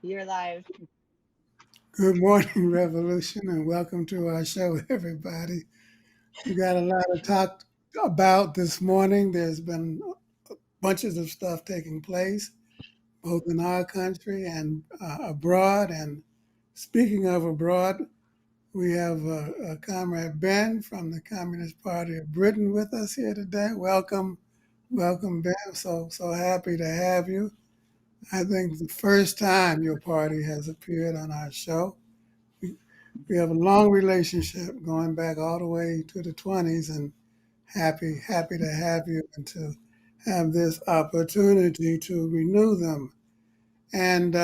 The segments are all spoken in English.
You're live. Good morning, Revolution, and welcome to our show, everybody. We got a lot to talk about this morning. There's been bunches of stuff taking place, both in our country and abroad. And speaking of abroad, we have Comrade Ben from the Communist Party of Britain with us here today. Welcome, Ben. So happy to have you. I think the first time your party has appeared on our show. We have a long relationship going back all the way to the 20s, and happy to have you and to have this opportunity to renew them. And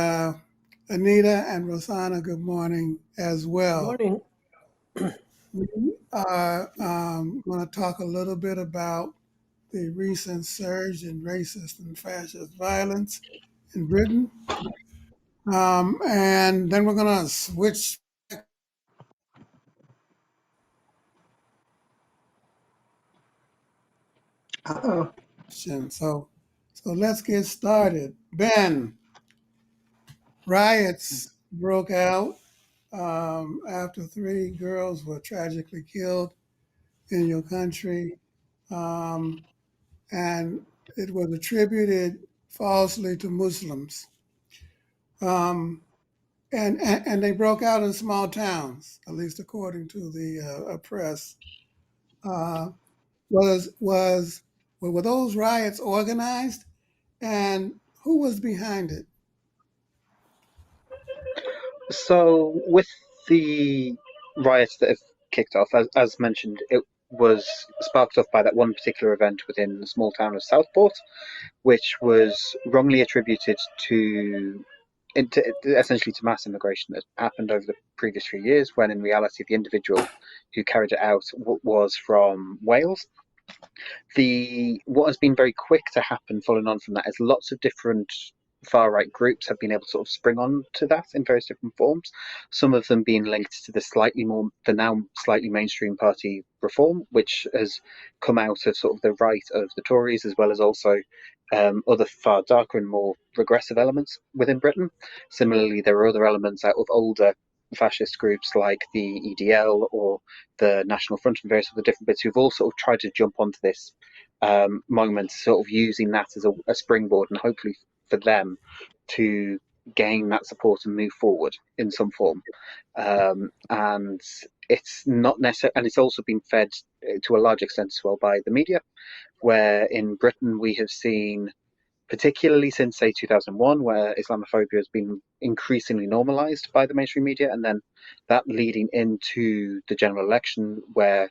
Anita and Rosanna, good morning as well. Morning. We are going to talk a little bit about the recent surge in racist and fascist violence in Britain. And then we're going to switch. Uh-oh. So let's get started. Ben, riots broke out after three girls were tragically killed in your country, um, and it was attributed falsely to Muslims. And they broke out in small towns, at least according to the press. Uh, were those riots organized, and who was behind it? So, with the riots that have kicked off, as mentioned, it was sparked off by that one particular event within the small town of Southport, which was wrongly attributed essentially to mass immigration that happened over the previous few years, when in reality the individual who carried it out was from Wales. What has been very quick to happen following on from that is lots of different far right groups have been able to sort of spring on to that in various different forms. Some of them being linked to the now slightly mainstream party Reform, which has come out of sort of the right of the Tories, as well as also other far darker and more regressive elements within Britain. Similarly, there are other elements out of older fascist groups like the EDL or the National Front and various other different bits who've all sort of tried to jump onto this moment, sort of using that as a springboard and hopefully for them to gain that support and move forward in some form. And it's not necessary, and it's also been fed to a large extent as well by the media, where in Britain we have seen, particularly since say 2001, where Islamophobia has been increasingly normalized by the mainstream media, and then that leading into the general election, where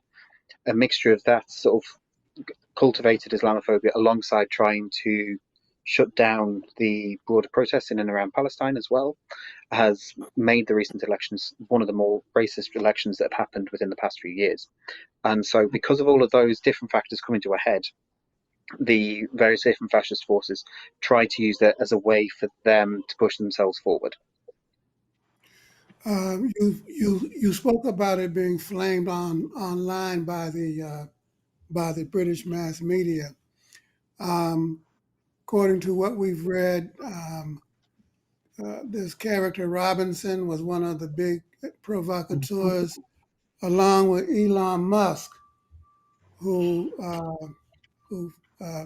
a mixture of that sort of cultivated Islamophobia alongside trying to shut down the broader protests in and around Palestine as well, has made the recent elections one of the more racist elections that have happened within the past few years. And so because of all of those different factors coming to a head, the various different fascist forces try to use that as a way for them to push themselves forward. You spoke about it being flamed online by the British mass media. According to what we've read, this character Robinson was one of the big provocateurs, along with Elon Musk, who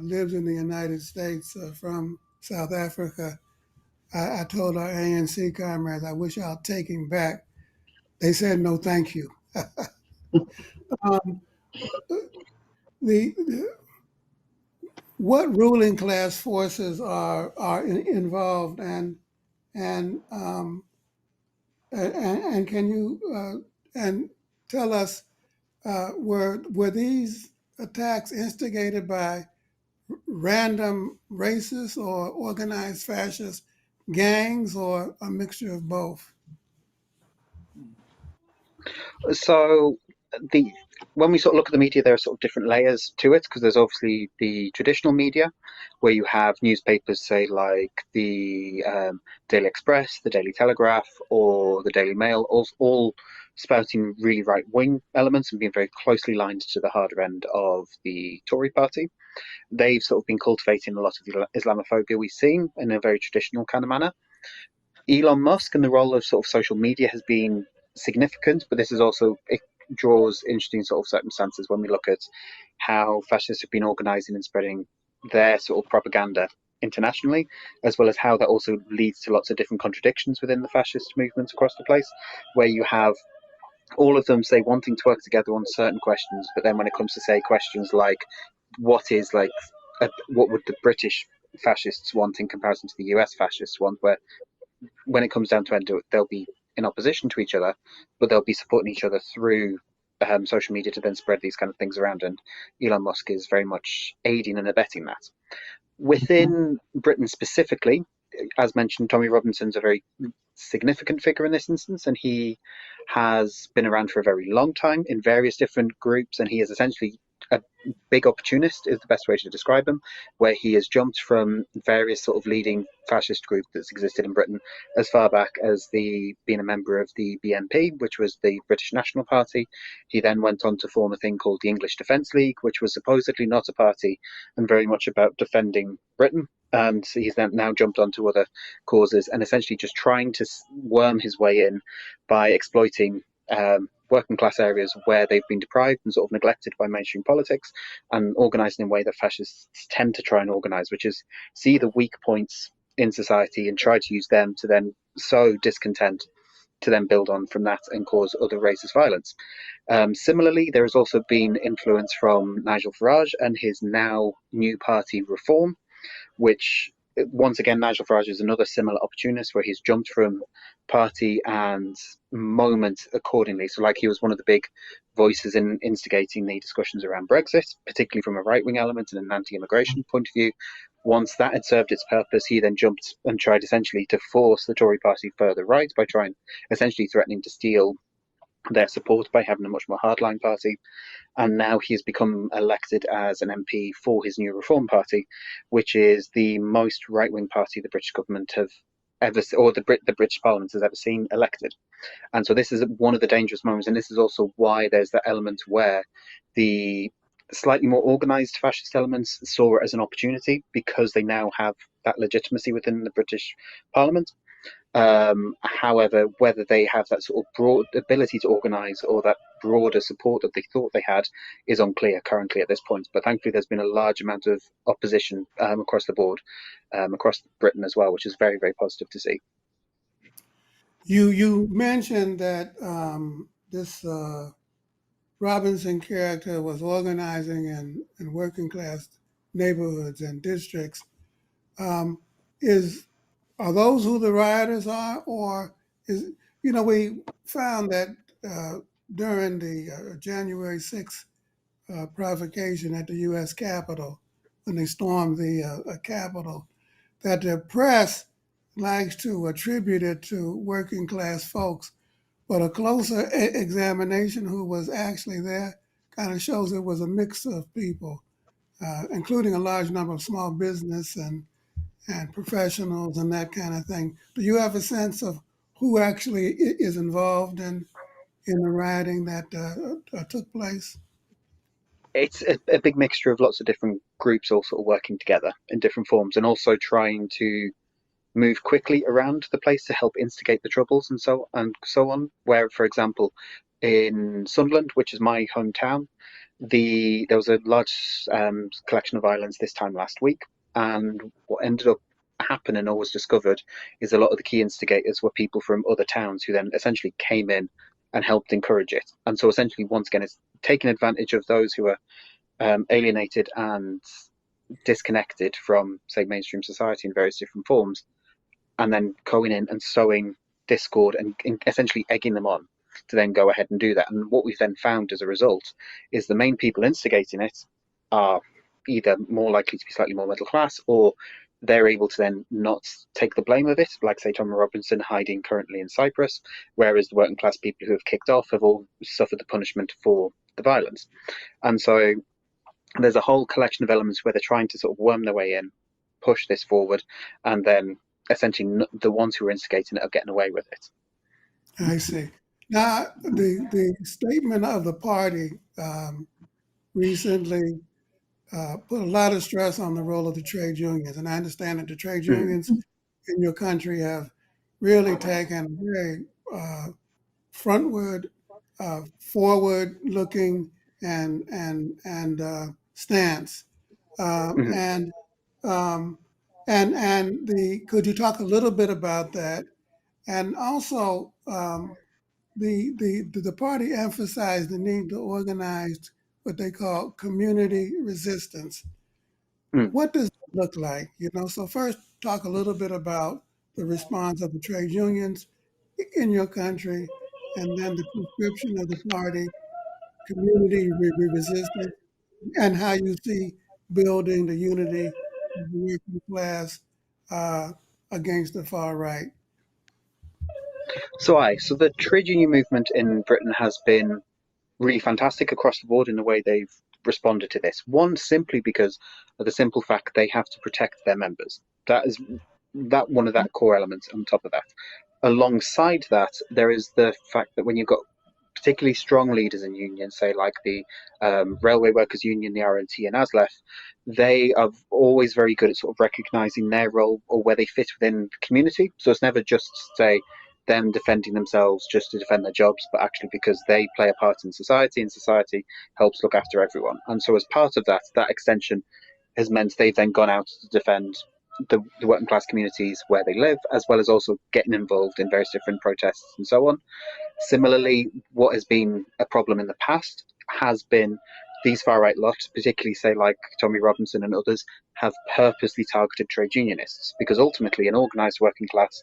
lives in the United States from South Africa. I told our ANC comrades, I wish I'll take him back. They said no, thank you. um, what ruling class forces are involved, and can you and tell us, were these attacks instigated by random racist or organized fascist gangs, or a mixture of both? So when we sort of look at the media, there are sort of different layers to it, because there's obviously the traditional media, where you have newspapers, say like the Daily Express, the Daily Telegraph, or the Daily Mail, all spouting really right-wing elements and being very closely lined to the harder end of the Tory party. They've sort of been cultivating a lot of the Islamophobia we've seen in a very traditional kind of manner. Elon Musk and the role of sort of social media has been significant, but this is also it draws interesting sort of circumstances when we look at how fascists have been organising and spreading their sort of propaganda internationally, as well as how that also leads to lots of different contradictions within the fascist movements across the place, where you have all of them say wanting to work together on certain questions, but then when it comes to say questions like what would the British fascists want in comparison to the US fascists want, where when it comes down to it, they'll be in opposition to each other, but they'll be supporting each other through social media to then spread these kind of things around. And Elon Musk is very much aiding and abetting that. Within Britain specifically, as mentioned, Tommy Robinson's a very significant figure in this instance, and he has been around for a very long time in various different groups, and he is essentially a big opportunist is the best way to describe him, where he has jumped from various sort of leading fascist group that's existed in Britain as far back as being a member of the BNP, which was the British National Party. He then went on to form a thing called the English Defence League, which was supposedly not a party and very much about defending Britain. And he's now jumped onto other causes and essentially just trying to worm his way in by exploiting working class areas where they've been deprived and sort of neglected by mainstream politics, and organising in a way that fascists tend to try and organise, which is see the weak points in society and try to use them to then sow discontent to then build on from that and cause other racist violence. Similarly, there has also been influence from Nigel Farage and his now new party Reform, which once again, Nigel Farage is another similar opportunist where he's jumped from party and moment accordingly. So, like, he was one of the big voices in instigating the discussions around Brexit, particularly from a right wing element and an anti immigration point of view. Once that had served its purpose, he then jumped and tried essentially to force the Tory party further right by trying, essentially threatening to steal their support by having a much more hardline party. And now he's become elected as an MP for his new Reform Party, which is the most right-wing party the British government have ever, or the British Parliament has ever seen elected. And so this is one of the dangerous moments, and this is also why there's that element where the slightly more organised fascist elements saw it as an opportunity because they now have that legitimacy within the British Parliament. However, whether they have that sort of broad ability to organise or that broader support that they thought they had is unclear currently at this point. But thankfully, there's been a large amount of opposition across the board, across Britain as well, which is very, very positive to see. You mentioned that this Robinson character was organizing in working class neighborhoods and districts. Um, is Are those who the rioters are, or is we found that uh, during the January 6th provocation at the U.S. Capitol, when they stormed the Capitol, that the press likes to attribute it to working class folks, but a closer examination who was actually there kind of shows it was a mix of people, including a large number of small business and professionals and that kind of thing. Do you have a sense of who actually is involved in the rioting that took place? It's a big mixture of lots of different groups all sort of working together in different forms and also trying to move quickly around the place to help instigate the troubles and so on. Where, for example, in Sunderland, which is my hometown, there was a large collection of islands this time last week, and what ended up happening or was discovered is a lot of the key instigators were people from other towns who then essentially came in and helped encourage it. And so essentially, once again, it's taking advantage of those who are alienated and disconnected from, say, mainstream society in various different forms, and then going in and sowing discord and essentially egging them on to then go ahead and do that. And what we've then found as a result is the main people instigating it are either more likely to be slightly more middle class, or they're able to then not take the blame of it, like, say, Tom Robinson hiding currently in Cyprus, whereas the working class people who have kicked off have all suffered the punishment for the violence. And so there's a whole collection of elements where they're trying to sort of worm their way in, push this forward, and then essentially the ones who are instigating it are getting away with it. I see. Now, the statement of the party recently put a lot of stress on the role of the trade unions, and I understand that the trade Mm. unions in your country have really taken a very frontward, forward-looking and stance. Mhm. And and the could you talk a little bit about that? And also, the party emphasized the need to organize what they call community resistance. Mm. What does it look like? So first, talk a little bit about the response of the trade unions in your country, and then the prescription of the party, community resistance, and how you see building the unity of the working class uh, against the far right. So the trade union movement in Britain has been really fantastic across the board in the way they've responded to this. One, simply because of the simple fact they have to protect their members. That is that one of that core elements on top of that. Alongside that, there is the fact that when you've got particularly strong leaders in unions, say like the Railway Workers Union, the RNT, and ASLEF, they are always very good at sort of recognising their role or where they fit within the community. So it's never just, say, them defending themselves just to defend their jobs, but actually because they play a part in society, and society helps look after everyone. And so, as part of that, that extension has meant they've then gone out to defend the working class communities where they live, as well as also getting involved in various different protests and so on. Similarly, what has been a problem in the past has been these far right lot, particularly say like Tommy Robinson and others, have purposely targeted trade unionists because ultimately an organised working class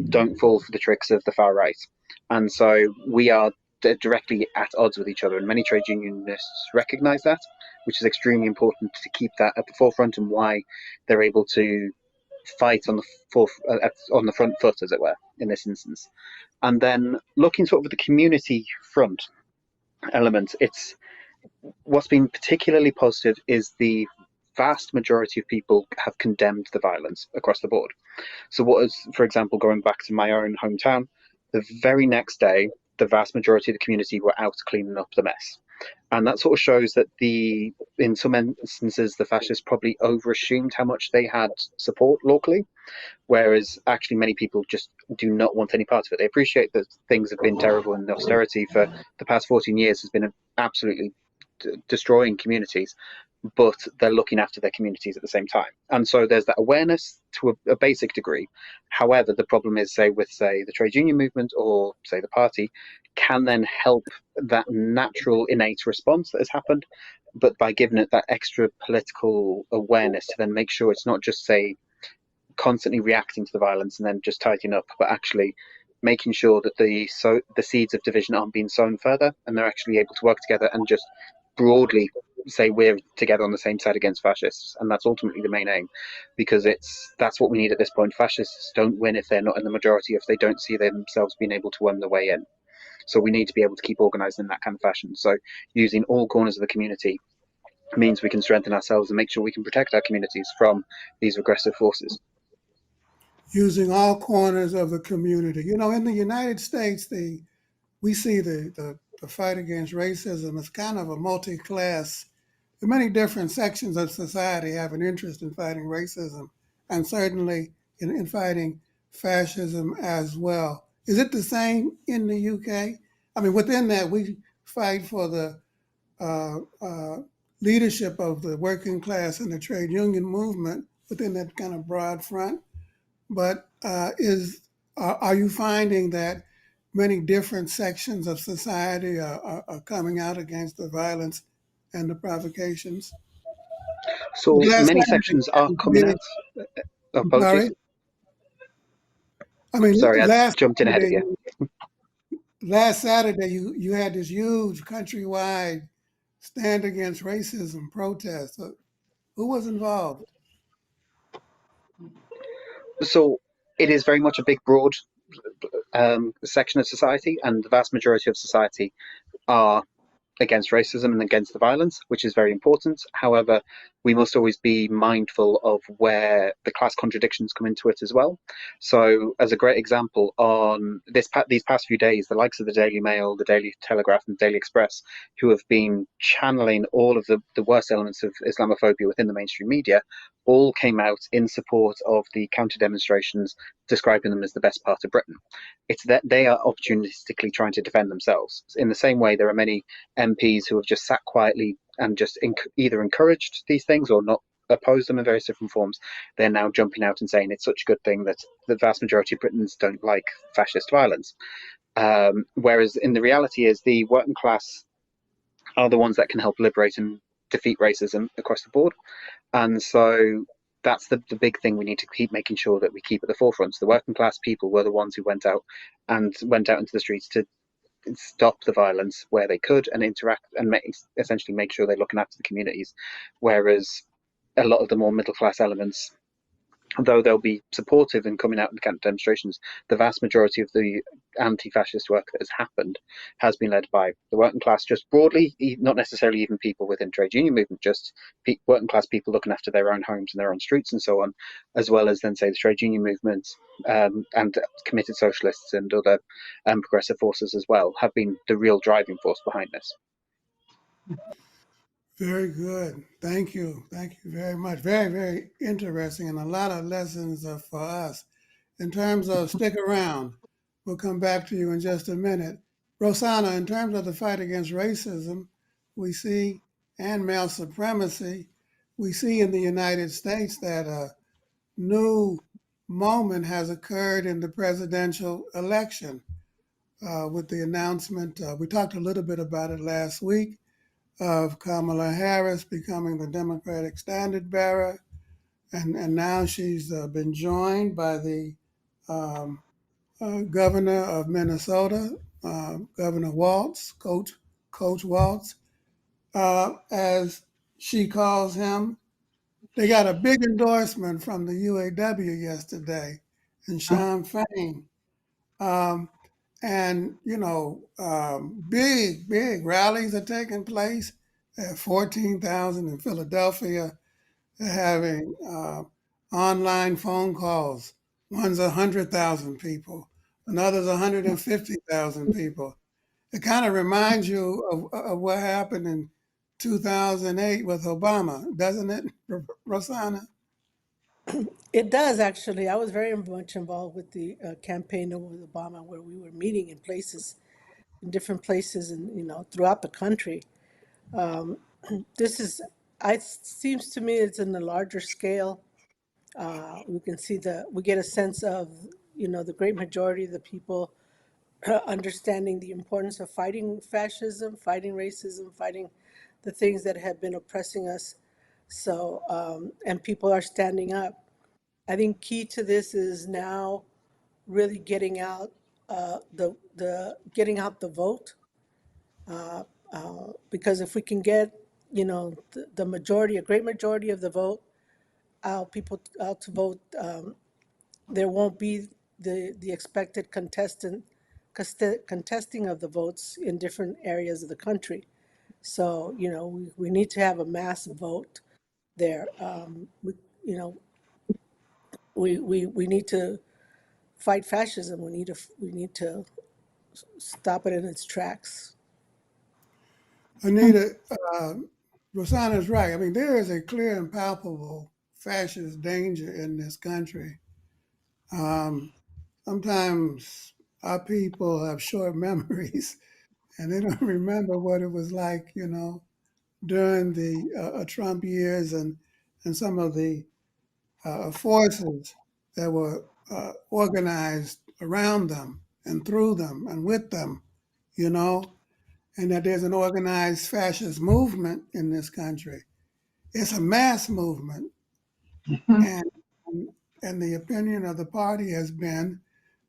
don't fall for the tricks of the far right. And so we are directly at odds with each other, and many trade unionists recognise that, which is extremely important to keep that at the forefront and why they're able to fight on the on the front foot, as it were, in this instance. And then looking sort of at the community front element, it's what's been particularly positive is the vast majority of people have condemned the violence across the board. So, what is, for example, going back to my own hometown, the very next day, the vast majority of the community were out cleaning up the mess. And that sort of shows that in some instances, the fascists probably overassumed how much they had support locally, whereas actually many people just do not want any part of it. They appreciate that things have been terrible and the austerity for the past 14 years has been absolutely destroying communities, but they're looking after their communities at the same time. And so there's that awareness to a basic degree. However, the problem is, say, with, say, the trade union movement or, say, the party, can then help that natural innate response that has happened, but by giving it that extra political awareness to then make sure it's not just, say, constantly reacting to the violence and then just tidying up, but actually making sure that the seeds of division aren't being sown further, and they're actually able to work together and just broadly say we're together on the same side against fascists, and that's ultimately the main aim, because that's what we need at this point. Fascists don't win if they're not in the majority, if they don't see themselves being able to win the way in. So we need to be able to keep organised in that kind of fashion. So using all corners of the community means we can strengthen ourselves and make sure we can protect our communities from these regressive forces. Using all corners of the community. In the United States, we see the fight against racism as kind of a multi-class. Many different sections of society have an interest in fighting racism, and certainly in fighting fascism as well. Is it the same in the UK? I mean, within that, we fight for the uh, uh, leadership of the working class and the trade union movement within that kind of broad front. But are you finding that many different sections of society are coming out against the violence and the provocations? So Last many Saturday, sections are you coming did, out. sorry. Apologies. I mean, Sorry, I jumped in ahead of you. Last Saturday, you had this huge countrywide stand against racism protest. Who was involved? So it is very much a big, broad section of society, and the vast majority of society are against racism and against the violence, which is very important. However, we must always be mindful of where the class contradictions come into it as well. So, as a great example, on these past few days, the likes of the Daily Mail, the Daily Telegraph, and the Daily Express, who have been channeling all of the worst elements of Islamophobia within the mainstream media, all came out in support of the counter demonstrations, describing them as the best part of Britain. It's that they are opportunistically trying to defend themselves. In the same way, there are many MPs who have just sat quietly and just either encouraged these things or not opposed them in various different forms. They're now jumping out and saying it's such a good thing that the vast majority of Britons don't like fascist violence. Whereas in the reality is the working class are the ones that can help liberate and defeat racism across the board. And so that's the big thing we need to keep making sure that we keep at the forefront. So the working class people were the ones who went out into the streets to stop the violence where they could and interact and essentially make sure they're looking after the communities. Whereas a lot of the more middle class elements, though they'll be supportive in coming out and counter demonstrations, the vast majority of the anti-fascist work that has happened has been led by the working class, just broadly, not necessarily even people within trade union movement, just working class people looking after their own homes and their own streets and so on, as well as then say the trade union movement and committed socialists and other progressive forces as well have been the real driving force behind this. Very good. Thank you. Thank you very much. Very, very interesting and a lot of lessons for us. In terms of stick around, we'll come back to you in just a minute. Rosanna, in terms of the fight against racism, we see, and male supremacy, we see in the United States that a new moment has occurred in the presidential election with the announcement. We talked a little bit about it last week of Kamala Harris becoming the Democratic standard bearer. And now she's been joined by the um, governor of Minnesota, Governor Waltz, Coach Waltz, as she calls him. They got a big endorsement from the UAW yesterday and Sean Fain. Um, and, big rallies are taking place. 14,000 in Philadelphia. They're having online phone calls. One's 100,000 people, another's 150,000 people. It kind of reminds you of what happened in 2008 with Obama, doesn't it, Rosanna? It does actually. I was very much involved with the campaign with Obama, where we were meeting in places, in different places, and throughout the country. This is, it seems to me, it's in a larger scale. We can see we get a sense of, the great majority of the people understanding the importance of fighting fascism, fighting racism, fighting the things that have been oppressing us. So, and people are standing up. I think key to this is now really getting out the getting out the vote, because if we can get the majority, a great majority of the vote out, people out to vote, there won't be the expected contesting of the votes in different areas of the country. So we need to have a mass vote there. You know we need to fight fascism. We need to stop it in its tracks. Anita, Rosanna's right. I mean, there is a clear and palpable fascist danger in this country. Um, Sometimes our people have short memories and they don't remember what it was like, during the Trump years and some of the forces that were organized around them and through them and with them, you know, and that there's an organized fascist movement in this country. It's a mass movement, and and the opinion of the party has been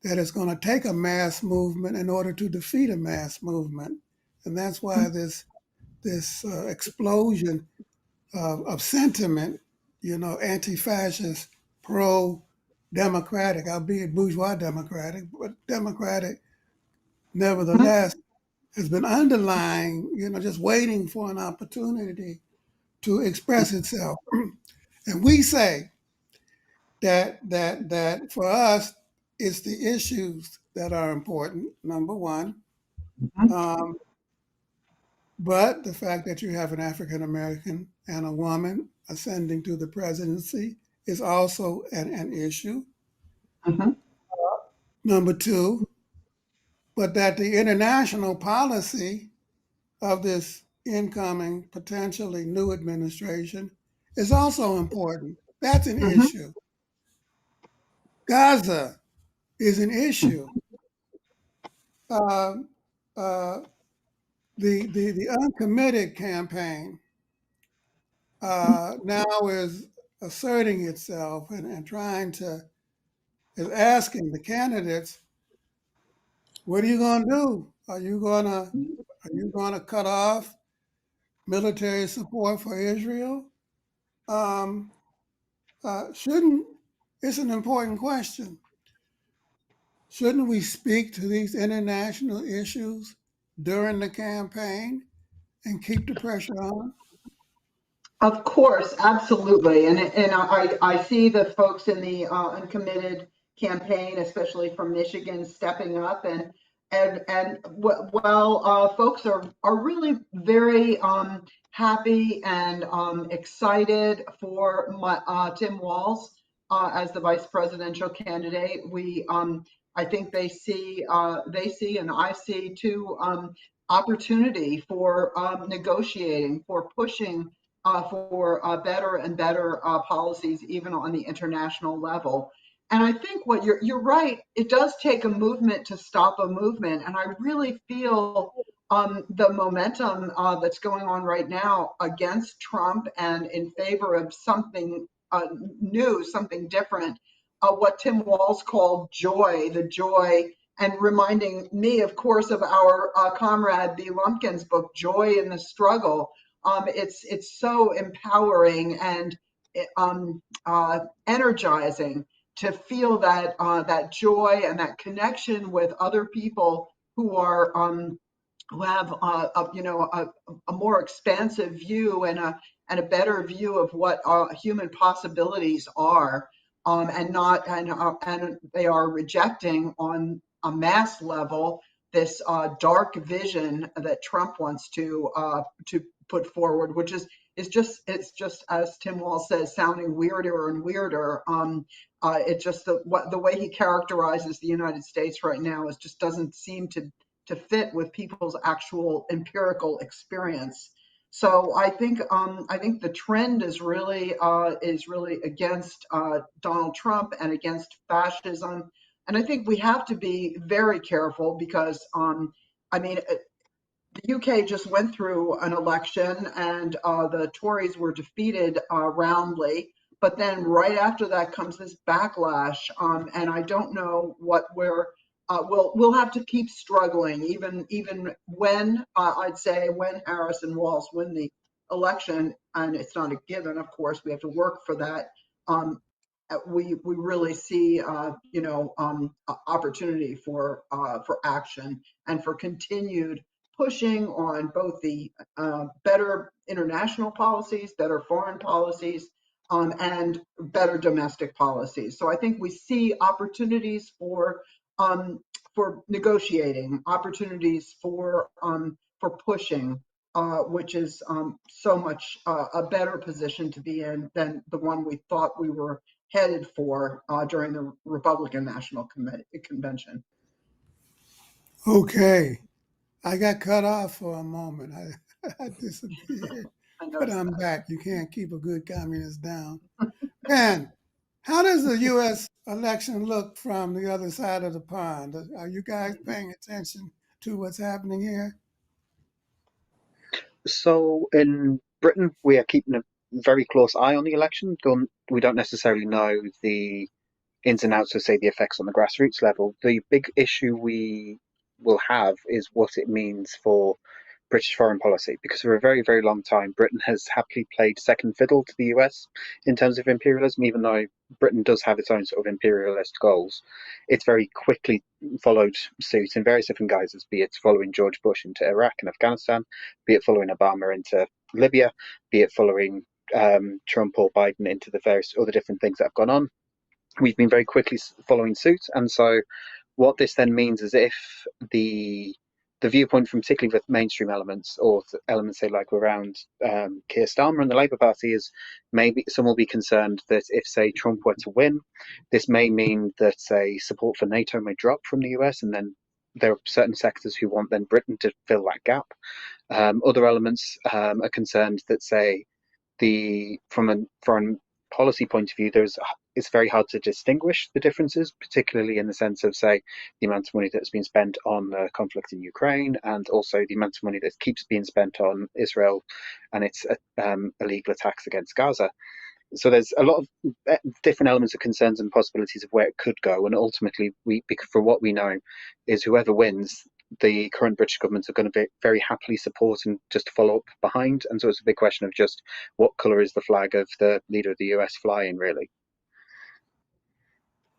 that it's going to take a mass movement in order to defeat a mass movement, and that's why this explosion of sentiment, anti-fascist, pro-democratic, albeit bourgeois democratic, but democratic nevertheless, has been underlying, just waiting for an opportunity to express itself. And we say that for us, it's the issues that are important, number one. Um, but the fact that you have an African American and a woman ascending to the presidency is also an issue. Mhm. Number two, but that the international policy of this incoming, potentially new administration is also important. That's an Mhm. issue. Gaza is an issue. Uh, uh, the uncommitted campaign now is asserting itself and trying to is asking the candidates, what are you going to do? Are you going to cut off military support for Israel? Um, shouldn't It's an important question. Shouldn't we speak to these international issues during the campaign and keep the pressure on? Of course, absolutely. And I see the folks in the uncommitted campaign, especially from Michigan, stepping up and folks are really very happy and excited for Tim Walz as the vice presidential candidate. I think they see and I see too opportunity for negotiating, for pushing for better and better policies, even on the international level. And I think what you're right. It does take a movement to stop a movement, and I really feel the momentum that's going on right now against Trump and in favor of something new, something different. What Tim Walz called joy, the joy, and reminding me, of course, of our comrade B. Lumpkin's book, Joy in the Struggle. It's so empowering and energizing to feel that joy and that connection with other people who have a more expansive view and a better view of what human possibilities are, and they are rejecting on a mass level this dark vision that Trump wants to put forward, which it's just as Tim Walz says, sounding weirder and weirder. It just the way he characterizes the United States right now is just doesn't seem to fit with people's actual empirical experience. So I think the trend is really against Donald Trump and against fascism, and I think we have to be very careful because I mean the UK just went through an election and the Tories were defeated roundly. But then right after that comes this backlash, and I don't know what we'll have to keep struggling, even when I'd say when Harris and Walz win the election, and it's not a given, of course, we have to work for that. We really see opportunity for action and for continued pushing on both the better international policies, better foreign policies, and better domestic policies. So I think we see opportunities for negotiating, opportunities for pushing, which is so much a better position to be in than the one we thought we were headed for during the Republican National Convention. Okay, I got cut off for a moment. I disappeared, I but noticed I'm that. back. You can't keep a good communist down. Man, how does the U.S. election look from the other side of the pond? Are you guys paying attention to what's happening here? So in Britain, we are keeping a very close eye on the election. We don't necessarily know the ins and outs of, say, the effects on the grassroots level. The big issue we will have is what it means for British foreign policy, because for a very, very long time, Britain has happily played second fiddle to the US in terms of imperialism, even though Britain does have its own sort of imperialist goals. It's very quickly followed suit in various different guises, be it following George Bush into Iraq and Afghanistan, be it following Obama into Libya, be it following Trump or Biden into the various other different things that have gone on. We've been very quickly following suit, and so what this then means is if the viewpoint from particularly the mainstream elements or elements say like around Keir Starmer and the Labour Party is maybe some will be concerned that if say Trump were to win, this may mean that say support for NATO may drop from the US, and then there are certain sectors who want then Britain to fill that gap. Other elements are concerned that say from a foreign policy point of view, it's very hard to distinguish the differences, particularly in the sense of, say, the amount of money that's been spent on the conflict in Ukraine, and also the amount of money that keeps being spent on Israel and its illegal attacks against Gaza. So there's a lot of different elements of concerns and possibilities of where it could go, and ultimately, for what we know, is whoever wins, the current British government are going to be very happily support and just follow up behind. And so it's a big question of just what colour is the flag of the leader of the US flying, really.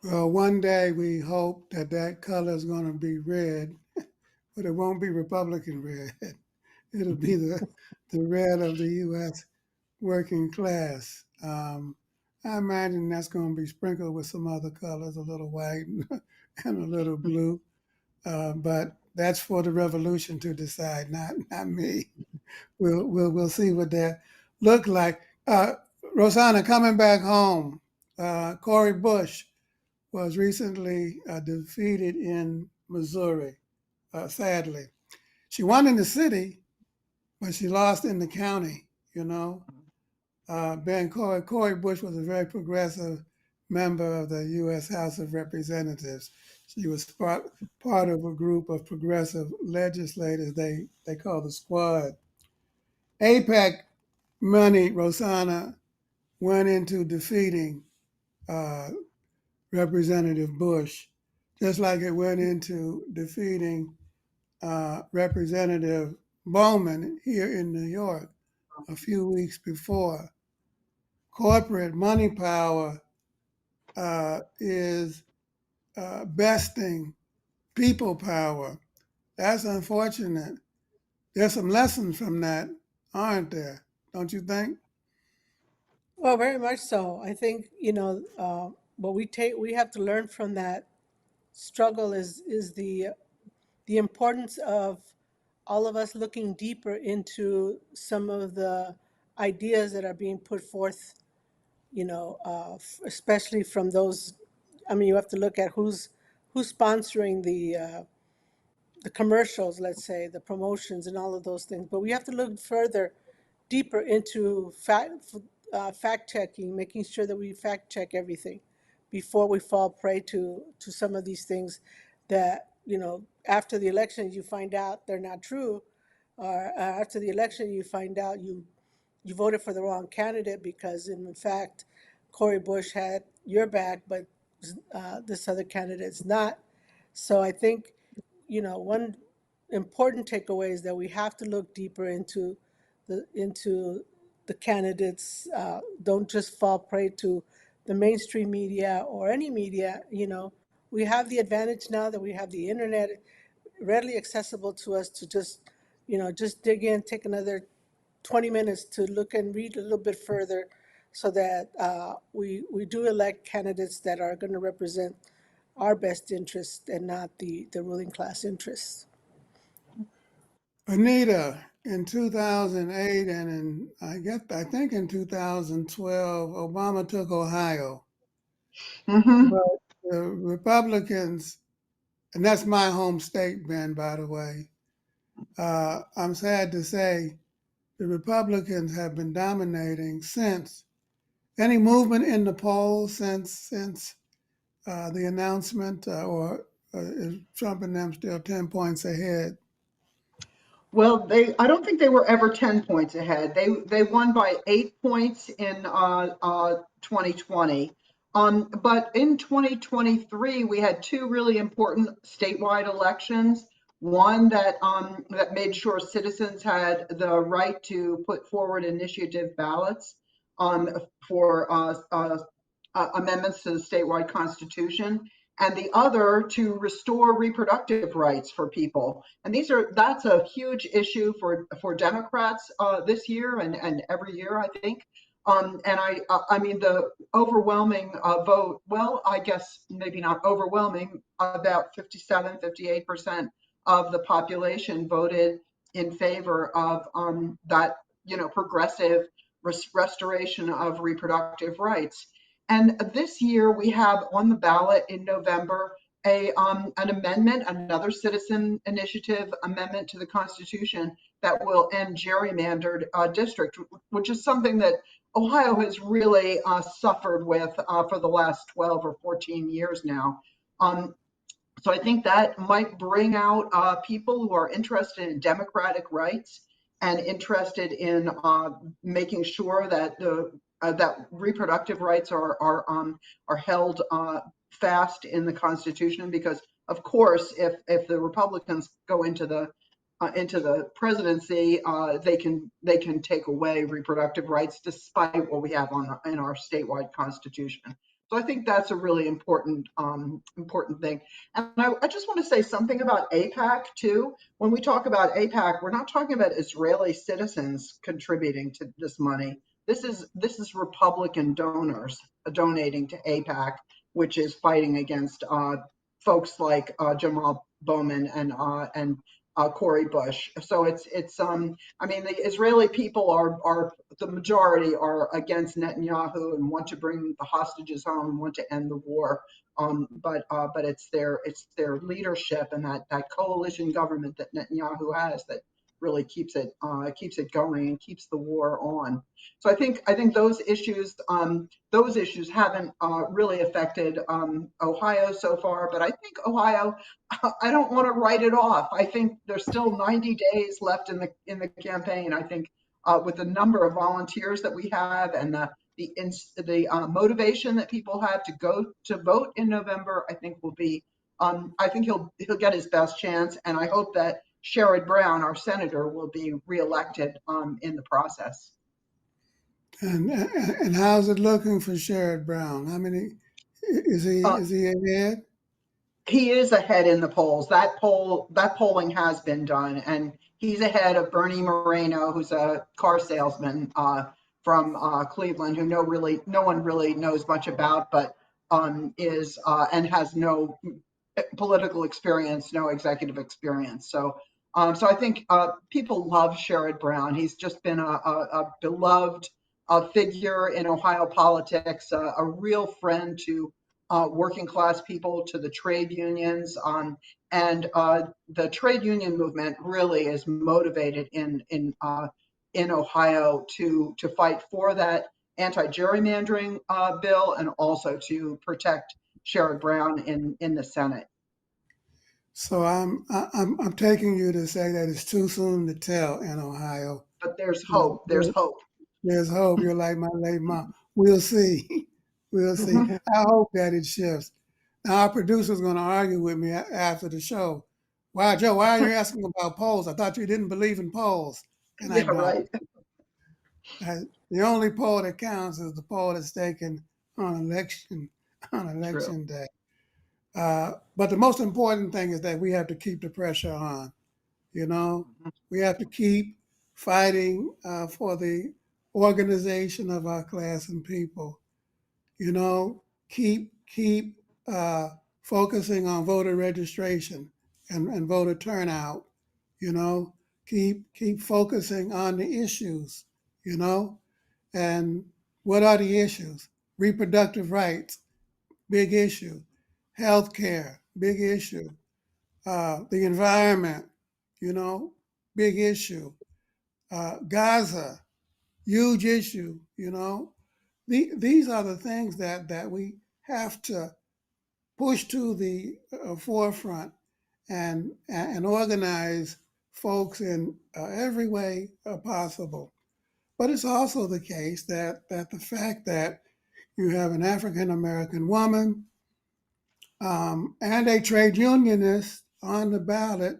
Well, one day we hope that that color is going to be red, but it won't be Republican red. It'll be the red of the U.S. working class. I imagine that's going to be sprinkled with some other colors, a little white and a little blue. But that's for the revolution to decide, not me. We'll see what that look like. Rosanna, coming back home, Cori Bush was recently defeated in Missouri. Sadly, she won in the city, but she lost in the county. You know, Cori Bush was a very progressive member of the U.S. House of Representatives. She was part of a group of progressive legislators they call the Squad. AIPAC money, Rosanna, went into defeating uh, Representative Bush, just like it went into defeating Representative Bowman here in New York a few weeks before. Corporate money power is besting people power. That's unfortunate. There's some lessons from that, aren't there? Don't you think? Well, very much so. I think, what we have to learn from that struggle is the importance of all of us looking deeper into some of the ideas that are being put forth, especially from those. I mean, you have to look at who's sponsoring the commercials, let's say, the promotions and all of those things. But we have to look further, deeper into fact checking, making sure that we fact check everything before we fall prey to some of these things that, after the election you find out they're not true, or after the election you find out you voted for the wrong candidate because in fact Cori Bush had your back, but this other candidate's not. So I think, one important takeaway is that we have to look deeper into the candidates. Don't just fall prey to the mainstream media or any media. We have the advantage now that we have the internet readily accessible to us to just dig in, take another 20 minutes to look and read a little bit further so that we do elect candidates that are going to represent our best interest and not the ruling class interests. Anita, in 2008 and I think in 2012, Obama took Ohio. Mm-hmm. But the Republicans, and that's my home state, Ben, by the way. I'm sad to say the Republicans have been dominating since. Any movement in the polls since the announcement, or is Trump and them still 10 points ahead? Well, I don't think they were ever 10 points ahead. They won by 8 points in 2020. But in 2023, we had two really important statewide elections. One that made sure citizens had the right to put forward initiative ballots for amendments to the statewide constitution. and the other to restore reproductive rights for people. And that's a huge issue for Democrats this year and every year, I think. And I mean, the overwhelming vote, well, I guess maybe not overwhelming, about 57, 58% of the population voted in favor of that, progressive restoration of reproductive rights. And this year we have on the ballot in November an amendment, another citizen initiative amendment to the Constitution that will end gerrymandered district, which is something that Ohio has really suffered with for the last 12 or 14 years now. So I think that might bring out people who are interested in democratic rights and interested in making sure that that reproductive rights are held fast in the Constitution. Because of course, if the Republicans go into the presidency, they can take away reproductive rights despite what we have in our statewide Constitution. So I think that's a really important thing. And I just want to say something about AIPAC too. When we talk about AIPAC, we're not talking about Israeli citizens contributing to this money. This is Republican donors donating to AIPAC, which is fighting against folks like Jamal Bowman and Cori Bush. So I mean, the Israeli people are the majority are against Netanyahu and want to bring the hostages home and want to end the war. But it's their leadership and that coalition government that Netanyahu has that really keeps it going and keeps the war on. So I think those issues haven't really affected Ohio so far. But I think Ohio, I don't want to write it off. I think there's still 90 days left in the campaign. I think with the number of volunteers that we have and the motivation that people have to go to vote in November, I think will be. I think he'll get his best chance, and I hope that Sherrod Brown, our senator, will be reelected in the process. And how's it looking for Sherrod Brown? How many is he ahead? He is ahead in the polls. That polling has been done, and he's ahead of Bernie Moreno, who's a car salesman from Cleveland, who no one really knows much about, but is and has no political experience, no executive experience. So I think people love Sherrod Brown. He's just been a beloved figure in Ohio politics, a real friend to working class people, to the trade unions, and the trade union movement really is motivated in Ohio to fight for that anti-gerrymandering bill and also to protect Sherrod Brown in the Senate. So I'm taking you to say that it's too soon to tell in Ohio. But there's hope. There's hope. There's hope. You're like my late mom. We'll see. We'll see. Mhm. I hope that it shifts. Now our producer's going to argue with me after the show. Why, Joe? Why are you asking about polls? I thought you didn't believe in polls, and I Yeah, don't. right. The only poll that counts is the poll that's taken on election True. day. But the most important thing is that we have to keep the pressure on. We have to keep fighting for the organization of our class and people. Keep focusing on voter registration and voter turnout. Keep focusing on the issues. And what are the issues? Reproductive rights, big issue. Healthcare, big issue. The environment, big issue. Gaza, huge issue. These are the things that we have to push to the forefront and organize folks in every way possible. But it's also the case that the fact that you have an African American woman and a trade unionist on the ballot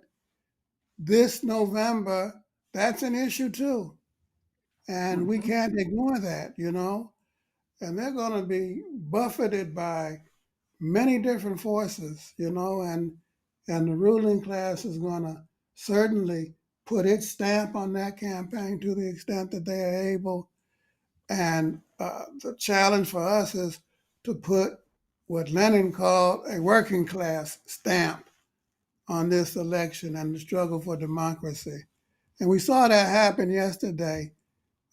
this November, that's an issue too. And we Mhm. can't ignore that, And they're going to be buffeted by many different forces, and the ruling class is going to certainly put its stamp on that campaign to the extent that they are able. And the challenge for us is to put what Lenin called a working class stamp on this election and the struggle for democracy. And we saw that happen yesterday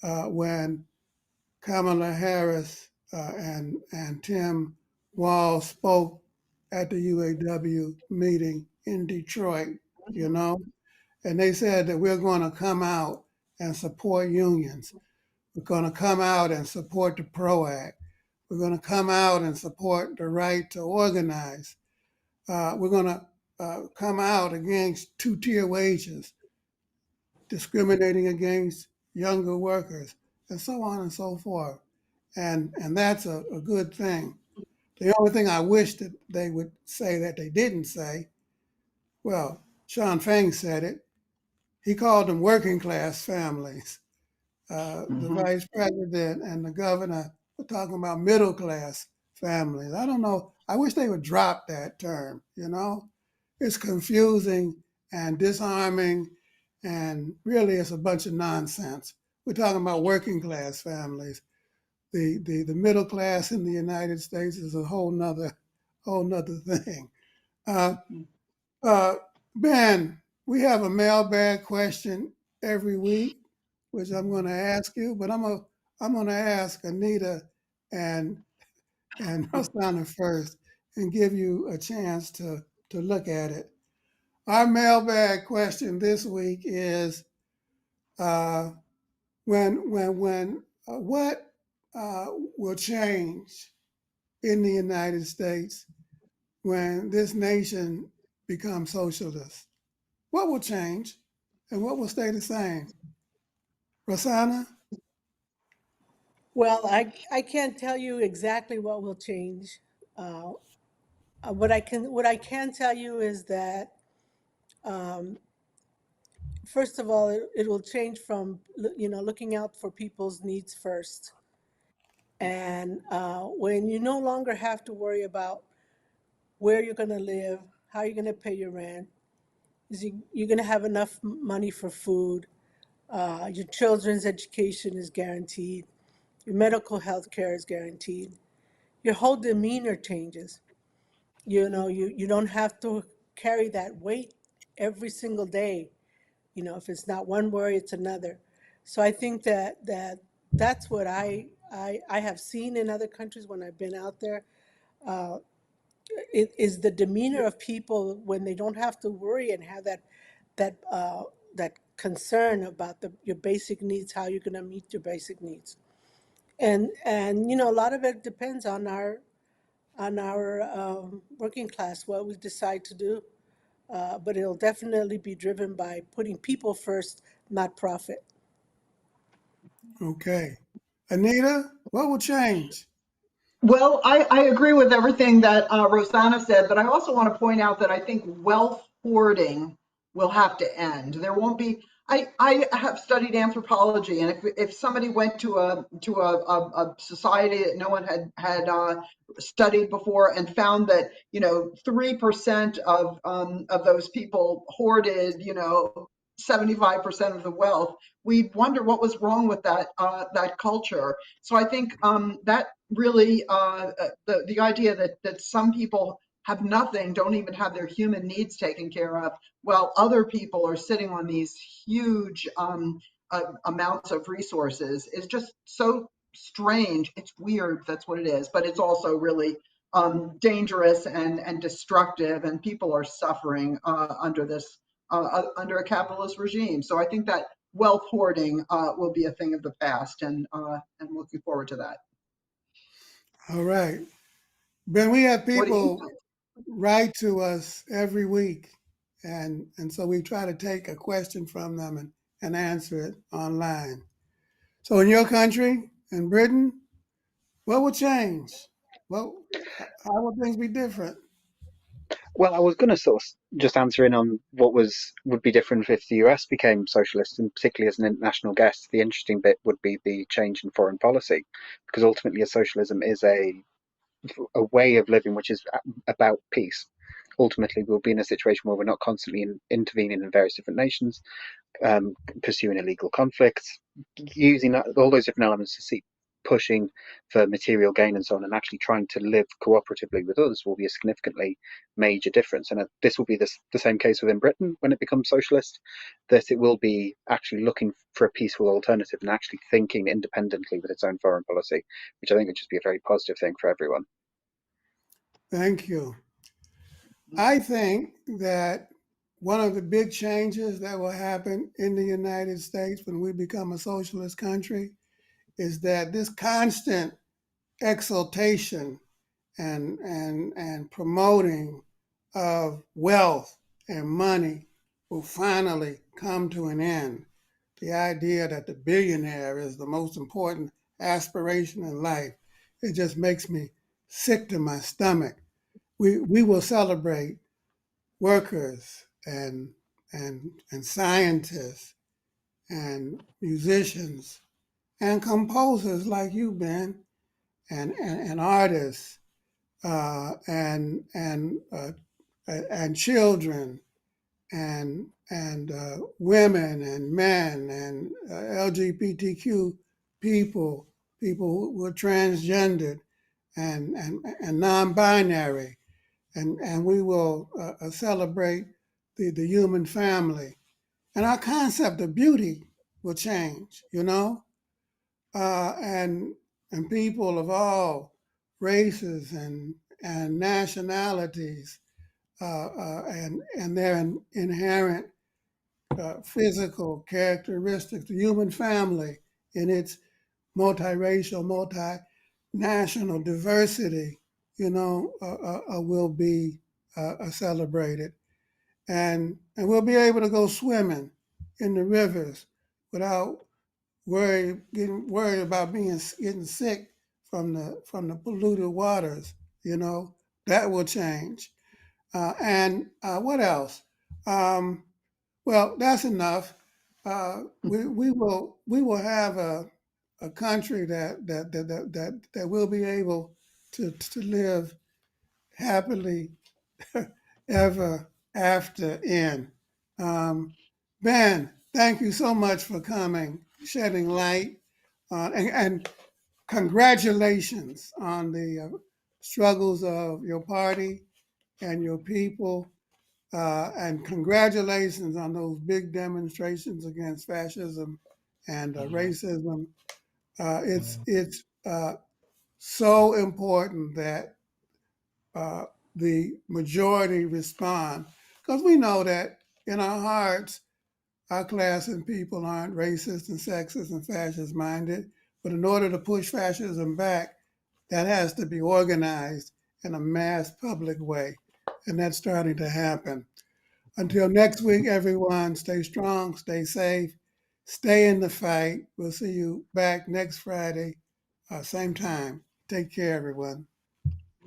when Kamala Harris and Tim Walz spoke at the UAW meeting in Detroit, you know, and they said that we're going to come out and support unions. We're going to come out and support the PRO Act. We're going to come out and support the right to organize. We're going to come out against two-tier wages, discriminating against younger workers, and so on and so forth. And that's a good thing. The only thing I wish that they would say that they didn't say, well, Sean Feng said it. He called them working class families. The Mhm. vice president and the governor were talking about middle class families. I don't know. I wish they would drop that term, It's confusing and disarming, and really it's a bunch of nonsense. We're talking about working class families. The middle class in the United States is a whole nother thing. Uh, uh, Ben, we have a mailbag question every week, which I'm going to ask you, but I'm going to ask Anita and Rosanna first and give you a chance to look at it. Our mailbag question this week is uh, when what will change in the United States when this nation becomes socialist? What will change and what will stay the same? Rosanna? Well, I can't tell you exactly what will change. Uh, what I can tell you is that um, first of all, it will change from looking out for people's needs first, and when you no longer have to worry about where you're going to live, how you're going to pay your rent, you're going to have enough money for food, your children's education is guaranteed, your medical health care is guaranteed, your whole demeanor changes. You don't have to carry that weight every single day. If it's not one worry, it's another. So I think that's what I have seen in other countries when I've been out there. Uh, it is the demeanor of people when they don't have to worry and have that concern about your basic needs, how you're going to meet your basic needs. And a lot of it depends on our working class, what we decide to do. But it'll definitely be driven by putting people first, not profit. Okay. Anita, what will change? Well, I agree with everything that Rosanna said, but I also want to point out that I think wealth hoarding will have to end. There won't be. I have studied anthropology, and if somebody went to a society that no one had studied before and found that 3% of those people hoarded 75% of the wealth, we'd wonder what was wrong with that culture. So I think that really the idea that some people have nothing, don't even have their human needs taken care of, while other people are sitting on these huge amounts of resources is just so strange. It's weird, that's what it is, but it's also really dangerous and destructive, and people are suffering under a capitalist regime. So I think that wealth hoarding will be a thing of the past, and looking forward to that. All right. Ben, we have What do you people think? write to us every week, and so we try to take a question from them and answer it online. So in your country, in Britain, what will change? Well, how will things be different? Well, I was going to sort of just answer in on what would be different if the US became socialist, and particularly as an international guest. The interesting bit would be the change in foreign policy, because ultimately, a socialism is a a way of living which is about peace. Ultimately, we'll be in a situation where we're not constantly intervening in various different nations, pursuing illegal conflicts, using all those different elements to see pushing for material gain and so on, and actually trying to live cooperatively with others will be a significantly major difference. And this will be the same case within Britain when it becomes socialist, that it will be actually looking for a peaceful alternative and actually thinking independently with its own foreign policy, which I think would just be a very positive thing for everyone. Thank you. I think that one of the big changes that will happen in the United States when we become a socialist country is that this constant exaltation and promoting of wealth and money will finally come to an end. The idea that the billionaire is the most important aspiration in life, it just makes me sick to my stomach. We will celebrate workers and scientists and musicians and composers like you, Ben, and artists and children and women and men and LGBTQ people, people who are transgendered and non-binary, and we will celebrate the human family, and our concept of beauty will change, and people of all races and nationalities and their inherent physical characteristics, the human family in its multiracial, multinational diversity, will be celebrated. And we'll be able to go swimming in the rivers without getting worried about getting sick from the polluted waters. That will change. And what else? Well, that's enough. We will have a country that will be able to live happily ever after in. Ben, thank you so much for coming, shedding light, and congratulations on the struggles of your party and your people, and congratulations on those big demonstrations against fascism and racism. It's so important that the majority respond, because we know that in our hearts, our class and people aren't racist and sexist and fascist minded. But in order to push fascism back, that has to be organized in a mass public way. And that's starting to happen. Until next week, everyone, stay strong, stay safe, stay in the fight. We'll see you back next Friday, same time. Take care, everyone.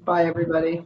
Bye, everybody.